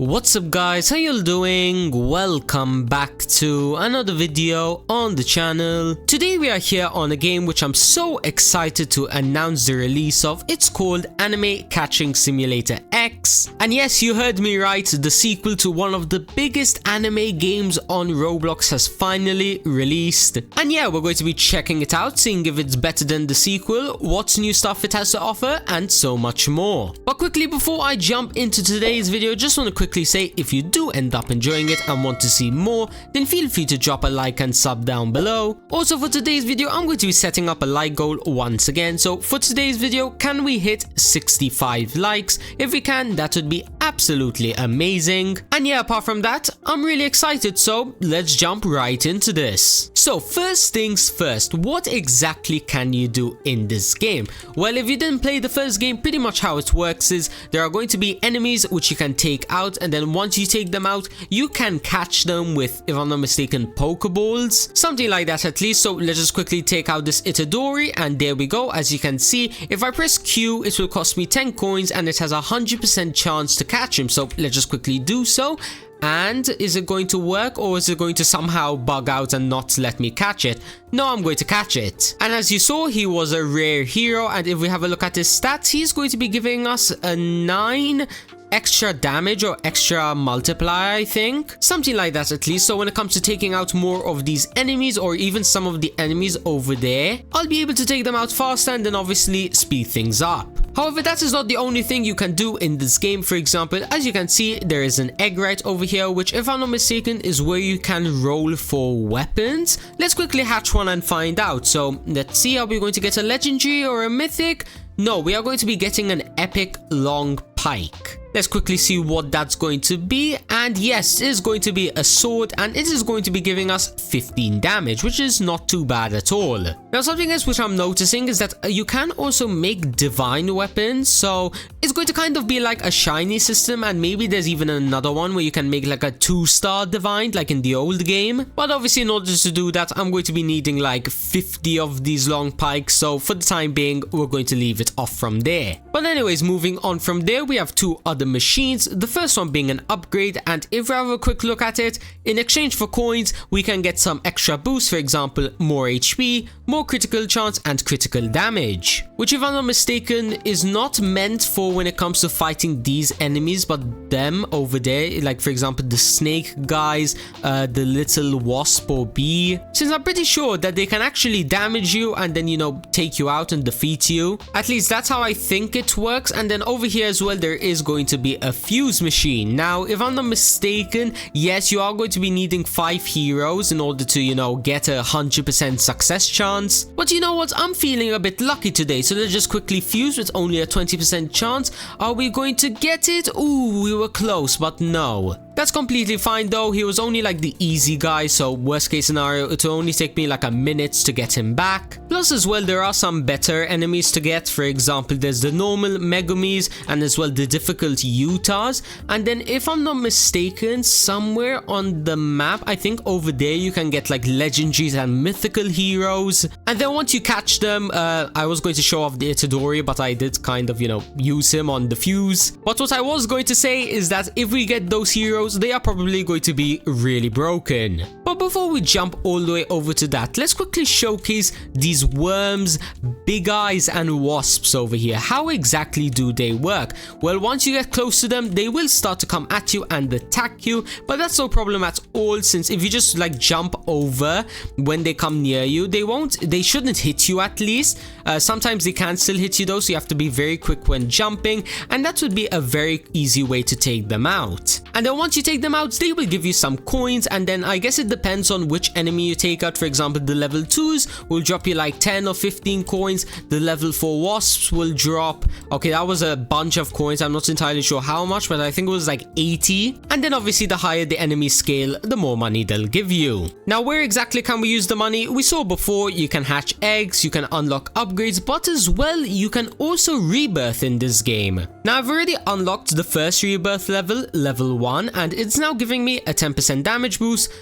What's up guys, how you doing? Welcome back to another video on the channel. Today we are here on a game which I'm so excited to announce the release of. It's called Anime Catching Simulator X. And yes, you heard me right, the sequel to one of the biggest anime games on Roblox has finally released. And yeah, we're going to be checking it out, seeing if it's better than the sequel, what new stuff it has to offer, and so much more. But quickly before I jump into today's video, just want to quickly say if you do end up enjoying it and want to see more, then feel free to drop a like and sub down below. Also for today's video, I'm going to be setting up a like goal once again. So for today's video, can we hit 65 likes? If we can, that would be absolutely amazing. And yeah, apart from that, I'm really excited, so let's jump right into this. So first things first, what exactly can you do in this game? Well, if you didn't play the first game, pretty much how it works is there are going to be enemies which you can take out, and then once you take them out, you can catch them with, if I'm not mistaken, Pokeballs, something like that at least. So let's just quickly take out this Itadori, and there we go. As you can see, if I press Q, it will cost me 10 coins and it has a 100% chance to catch him. So let's just quickly do so. And is it going to work, or is it going to somehow bug out and not let me catch it? No, I'm going to catch it. And as you saw, he was a rare hero, and if we have a look at his stats, he's going to be giving us a 9 extra damage or extra multiplier, I think, something like that at least. So when it comes to taking out more of these enemies, or even some of the enemies over there, I'll be able to take them out faster and then obviously speed things up. However, that is not the only thing you can do in this game. For example, as you can see, there is an egg right over here, which, if I'm not mistaken, is where you can roll for weapons. Let's quickly hatch one and find out. So let's see, are we going to get a legendary or a mythic? No, we are going to be getting an epic long pike. Let's quickly see what that's going to be. And yes, it is going to be a sword, and it is going to be giving us 15 damage, which is not too bad at all. Now, something else which I'm noticing is that you can also make divine weapons. So it's going to kind of be like a shiny system, and maybe there's even another one where you can make like a 2-star divine, like in the old game. But obviously, in order to do that, I'm going to be needing like 50 of these long pikes. So for the time being, we're going to leave it off from there. But anyways, moving on from there, we have two other machines, the first one being an upgrade, and if we have a quick look at it, in exchange for coins we can get some extra boosts. For example, more HP, more critical chance, and critical damage, which, if I'm not mistaken, is not meant for when it comes to fighting these enemies, but them over there, like for example the snake guys, the little wasp or bee, since I'm pretty sure that they can actually damage you and then, you know, take you out and defeat you. At least that's how I think it works. And then over here as well, there is going to be a fuse machine. Now, if I'm not mistaken, yes, you are going to be needing 5 heroes in order to, you know, get a 100% success chance. But you know what, I'm feeling a bit lucky today, so let's just quickly fuse with only a 20% chance. Are we going to get it? Ooh, we were close, but no. That's completely fine though. He was only like the easy guy, so worst case scenario, it will only take me like a minute to get him back. Plus as well, there are some better enemies to get. For example, there's the normal Megumis, and as well the difficult Utahs. And then, if I'm not mistaken, somewhere on the map, I think over there, you can get like legendaries and mythical heroes. And then once you catch them, I was going to show off the Itadori, but I did kind of, you know, use him on the fuse. But what I was going to say is that if we get those heroes, they are probably going to be really broken. But before we jump all the way over to that, let's quickly showcase these worms, big eyes, and wasps over here. How exactly do they work? Well, once you get close to them, they will start to come at you and attack you, but that's no problem at all, since if you just like jump over when they come near you, they shouldn't hit you at least. Sometimes they can still hit you though, so you have to be very quick when jumping, and that would be a very easy way to take them out. And then once you take them out, they will give you some coins, and then I guess it depends on which enemy you take out. For example, the level 2s will drop you like 10 or 15 coins. The level 4 wasps will drop, okay, that was a bunch of coins, I'm not entirely sure how much, but I think it was like 80. And then obviously the higher the enemy scale, the more money they'll give you. Now, where exactly can we use the money? We saw before, you can hatch eggs, you can unlock upgrades, but as well you can also rebirth in this game. Now, I've already unlocked the first rebirth level, level 1, and it's now giving me a 10% damage boost,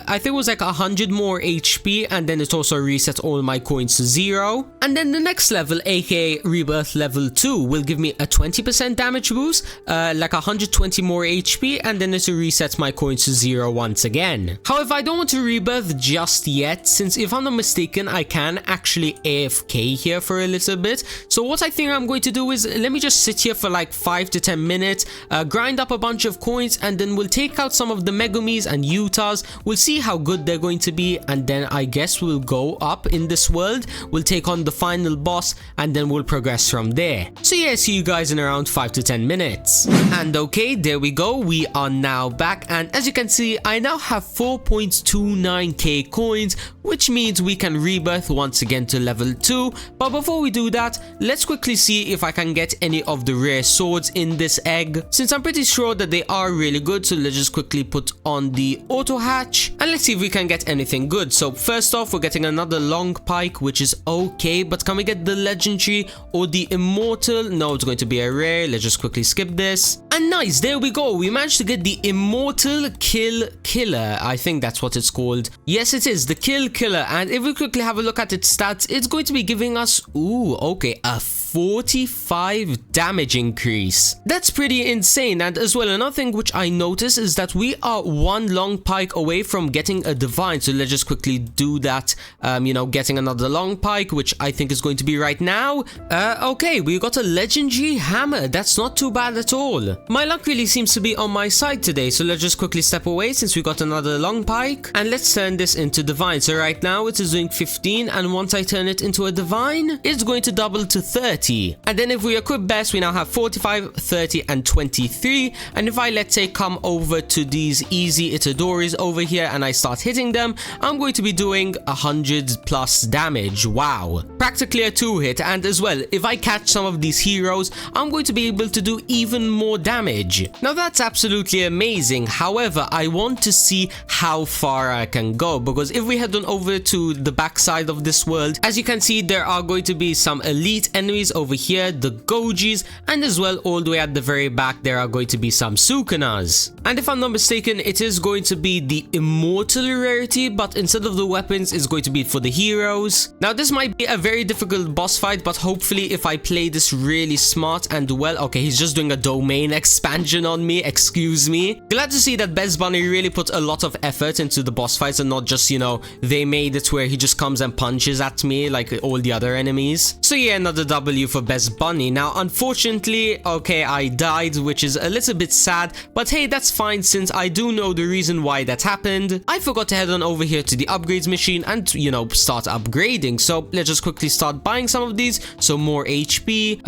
I think it was like 100 more HP, and then it also resets all my coins to 0. And then the next level, aka Rebirth level 2, will give me a 20% damage boost, like 120 more HP, and then it resets my coins to 0 once again. However, I don't want to rebirth just yet, since if I'm not mistaken, I can actually AFK here for a little bit. So what I think I'm going to do is, let me just sit here for like 5 to 10 minutes, grind up a bunch of coins, and then we'll take out some of the Megumis and Utahs. We'll see how good they're going to be, and then I guess we'll go up in this world. We'll take on the final boss, and then we'll progress from there. So yeah, see you guys in around 5 to 10 minutes. And okay, there we go. We are now back, and as you can see, I now have 4.29k coins, which means we can rebirth once again to level 2. But before we do that, let's quickly see if I can get any of the rare swords in this egg, since I'm pretty sure that they are really good. So let's just quickly put on the auto hatch, and let's see if we can get anything good. So first off, we're getting another long pike, which is okay, but can we get the legendary or the immortal? No, it's going to be a rare. Let's just quickly skip this. And nice, there we go. We managed to get the immortal killer. I think that's what it's called. Yes, it is the killer. And if we quickly have a look at its stats, it's going to be giving us, ooh, okay, a 45 damage increase. That's pretty insane. And as well, another thing which I noticed is that we are one long pike away from getting a divine. So let's just quickly do that, you know, getting another long pike, which I think is going to be right now. Okay, we got a legendary hammer. That's not too bad at all. My luck really seems to be on my side today. So let's just quickly step away since we got another long pike, and let's turn this into divine. So right now it is doing 15, and once I turn it into a divine, it's going to double to 30. And then if we equip best, we now have 45, 30, and 23. And if I, let's say, come over to these easy Itadoris over here and I start hitting them, I'm going to be doing 100 plus damage. Wow, practically a 2-hit. And as well, if I catch some of these heroes, I'm going to be able to do even more damage. Now that's absolutely amazing. However, I want to see how far I can go, because if we head on over to the backside of this world, as you can see, there are going to be some elite enemies over here, the Gojis, and as well all the way at the very back there are going to be some Sukunas. And if I'm not mistaken, it is going to be the immortal rarity, but instead of the weapons, it's going to be for the heroes. Now this might be a very difficult boss fight, but hopefully if I play this really smart and well. Okay, he's just doing a domain expansion on me, excuse me. Glad to see that Best Bunny really put a lot of effort into the boss fights and not just, you know, they made it where he just comes and punches at me like all the other enemies. So yeah, another W for Best Bunny. Now unfortunately, okay, I died, which is a little bit sad, but hey, that's fine since I do know the reason why that happened. I forgot to head on over here to the upgrades machine and, you know, start upgrading. So let's just quickly start buying some of these. So more HP,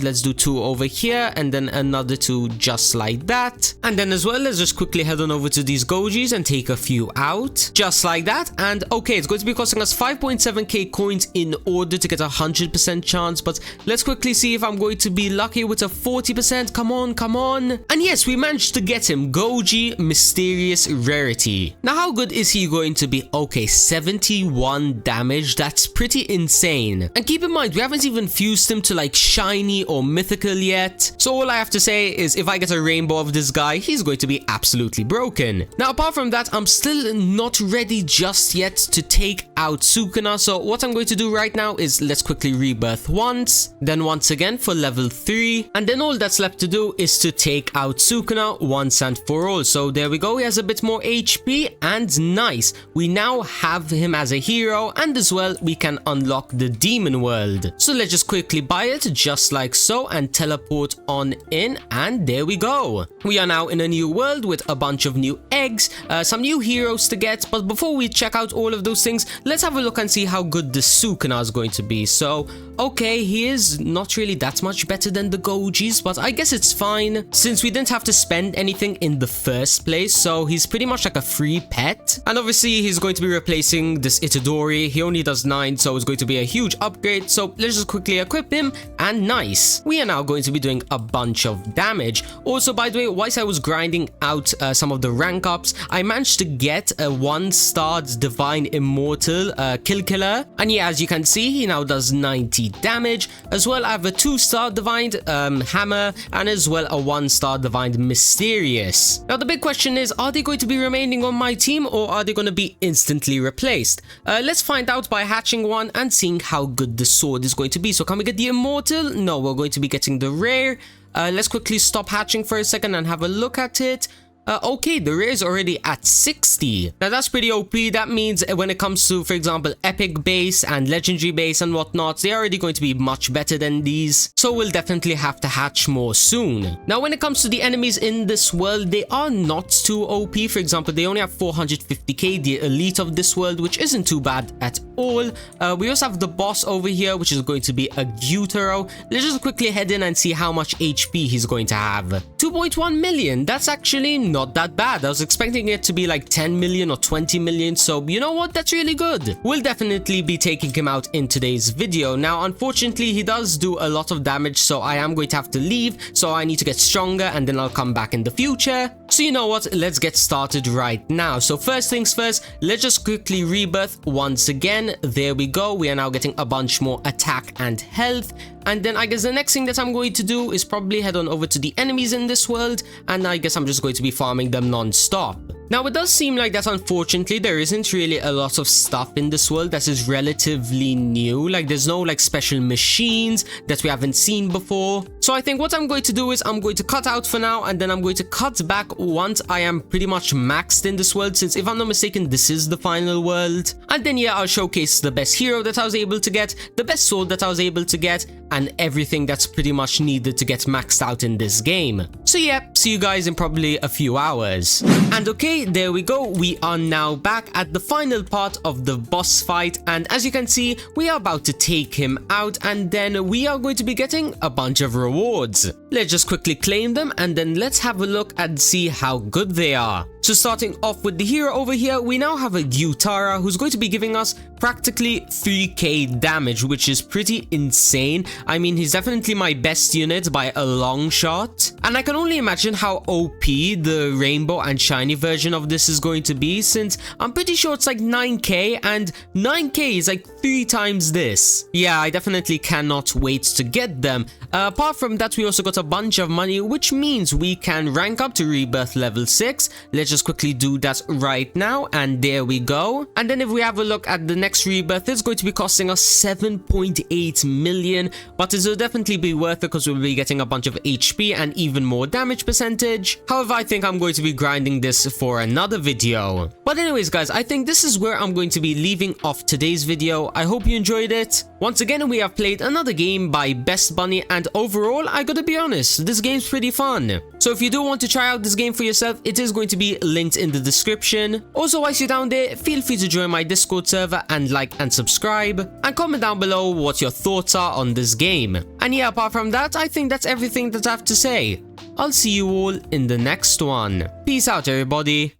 let's do 2 over here, and then another 2 just like that. And then as well, let's just quickly head on over to these Gojis and take a few out, just like that. And okay, it's going to be costing us 5.7k coins in order to get a 100% chance, but let's quickly see if I'm going to be lucky with a 40%. Come on, come on. And yes, we managed to get him. Goji Mysterious Rarity. Now how good is he going to be? Okay, 71 damage. That's pretty insane. And keep in mind, we haven't even fused him to like shiny or mythical yet. So all I have to say is if I get a rainbow of this guy, he's going to be absolutely broken. Now apart from that, I'm still not ready just yet to take out Sukuna. So what I'm going to do right now is let's quickly rebirth once, then once again for level 3, and then all that's left to do is to take out Sukuna once and for all. So there we go, he has a bit more HP, and nice, we now have him as a hero, and as well we can unlock the demon world. So let's just quickly buy it just like so and teleport on in, and there we go. We are now in a new world with a bunch of new eggs, some new heroes to get. But before we check out all of those things, let's have a look and see how good the Sukuna is going to be. So okay, he is not really that much better than the Gojis, but I guess it's fine since we didn't have to spend anything in the first place. So he's pretty much like a free pet, and obviously he's going to be replacing this Itadori. He only does 9, so it's going to be a huge upgrade. So let's just quickly equip him, and nice, we are now going to be doing a bunch of damage. Also, by the way, whilst I was grinding out some of the rank ups, I managed to get a 1-star divine immortal killer, and yeah, as you can see, he now does 90 damage. As well, I have a 2-star divine hammer, and as well a 1-star divine mysterious. Now the big question is, are they going to be remaining on my team, or are they going to be instantly replaced? Let's find out by hatching one and seeing how good the sword is going to be. So can we get the immortal? No, we're going to be getting the rare. Let's quickly stop hatching for a second and have a look at it. Okay, the rare is already at 60. Now that's pretty OP. That means when it comes to, for example, epic base and legendary base and whatnot, they're already going to be much better than these. So we'll definitely have to hatch more soon. Now when it comes to the enemies in this world, they are not too OP. For example, they only have 450k, the elite of this world, which isn't too bad at all. We also have the boss over here, which is going to be a Gyutaro. Let's just quickly head in and see how much HP he's going to have. 2.1 million. That's actually not that bad. I was expecting it to be like 10 million or 20 million, so you know what, that's really good. We'll definitely be taking him out in today's video. Now unfortunately he does do a lot of damage, so I am going to have to leave, so I need to get stronger and then I'll come back in the future. So you know what, let's get started right now. So first things first, let's just quickly rebirth once again. There we go, we are now getting a bunch more attack and health. And then I guess the next thing that I'm going to do is probably head on over to the enemies in this world, and I guess I'm just going to be farming them non-stop. Now it does seem like that unfortunately there isn't really a lot of stuff in this world that is relatively new. Like there's no like special machines that we haven't seen before. So I think what I'm going to do is I'm going to cut out for now, and then I'm going to cut back once I am pretty much maxed in this world, since if I'm not mistaken this is the final world. And then yeah, I'll showcase the best hero that I was able to get, the best sword that I was able to get, and everything that's pretty much needed to get maxed out in this game. So yeah, see you guys in probably a few hours. And okay, there we go, we are now back at the final part of the boss fight, and as you can see we are about to take him out, and then we are going to be getting a bunch of rewards. Let's just quickly claim them and then let's have a look and see how good they are. So starting off with the hero over here, we now have a Gyutaro who's going to be giving us practically 3k damage, which is pretty insane. I mean, he's definitely my best unit by a long shot. And I can only imagine how OP the rainbow and shiny version of this is going to be, since I'm pretty sure it's like 9k, and 9k is like 3 times this. Yeah, I definitely cannot wait to get them. Apart from that, we also got a bunch of money, which means we can rank up to rebirth level 6. Let's just quickly do that right now, and there we go. And then if we have a look at the next rebirth, it's going to be costing us 7.8 million, but it will definitely be worth it because we'll be getting a bunch of HP and even more damage percentage. However, I think I'm going to be grinding this for another video. But anyways guys, I think this is where I'm going to be leaving off today's video. I hope you enjoyed it. Once again, we have played another game by Best Bunny, and overall, I gotta be honest, this game's pretty fun. So if you do want to try out this game for yourself, it is going to be linked in the description. Also, whilst you're down there, feel free to join my Discord server and like and subscribe, and comment down below what your thoughts are on this game. And yeah, apart from that, I think that's everything that I have to say. I'll see you all in the next one. Peace out everybody.